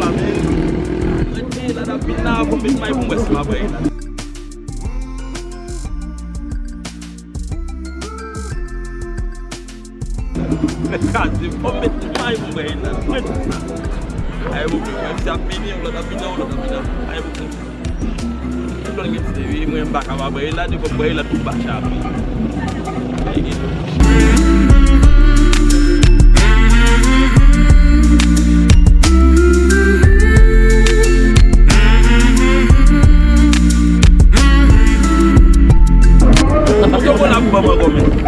la men. Mwen la da pina pou mbit may pou mwes ma bay la. Kasi pou mbit may pou bay la. Ay pou mwen sa pini, la da pina. Ay pou mwen. Mwen gen se vi mwen baka ma bay la, di pou bay la tout baka api. Ay gen.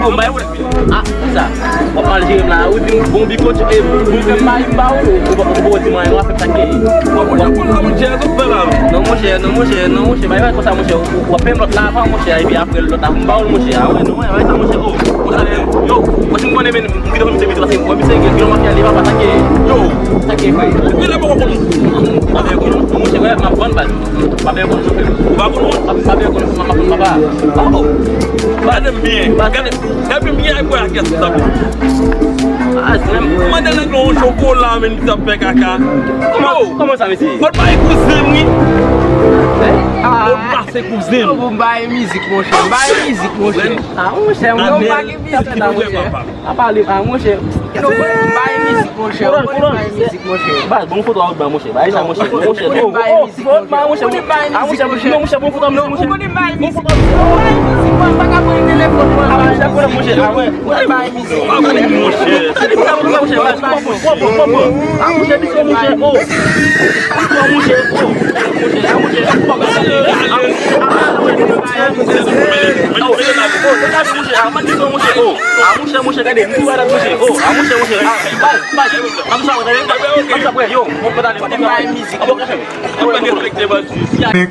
Oh, mbay wala. Ah, sa. Papal jim la, ou di bon bi coach e bu ke mbay mbaw ou di may wa fek take. Mon cher ko fela. Non mon cher, bay wa ko sa mon cher. Ou pem lot la pa mon cher e bi après lot la mbaw mon cher. Ah ouais, non, ouais, ça mon cher. Oh, yo, ko sin ngone men bi do mi se ko bi se ngel bi ma fi ali ba take. Yo, take fay. Bi la ko ko. Ba be ko mon cher ma bon ba. Ba be ko so fe. Ba ko ba be ko ma ba. Oh. Ba dem bien. Ba dem bien ay ko ak sabu. Ah, c'est même. Mwen den ak yon chocolat men bi tapé kaka. Comment ça monsieur? Kon bay cousine ni. Ah, on passe cousine. On baille musique mon cher. Baille musique mon cher. Ah, mon cher, on baille musique mon cher. Ah, parler ah mon cher. Baille musique mon cher. Baille musique mon cher. Bah, bon photo avec mon cher. Bah, ça mon cher. Mon cher. Oh, mon cher. Ah, mon cher, mon cher, bon photo avec mon cher. On baille musique. On pas capable de téléphone. Ah, mon cher, ah ouais. On baille musique. Ba ko mon cher. Mon cher, ah, mon cher, dis mon cher. Oh. Mon cher. Oh. Mon cher.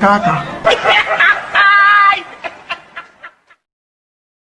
Kaka.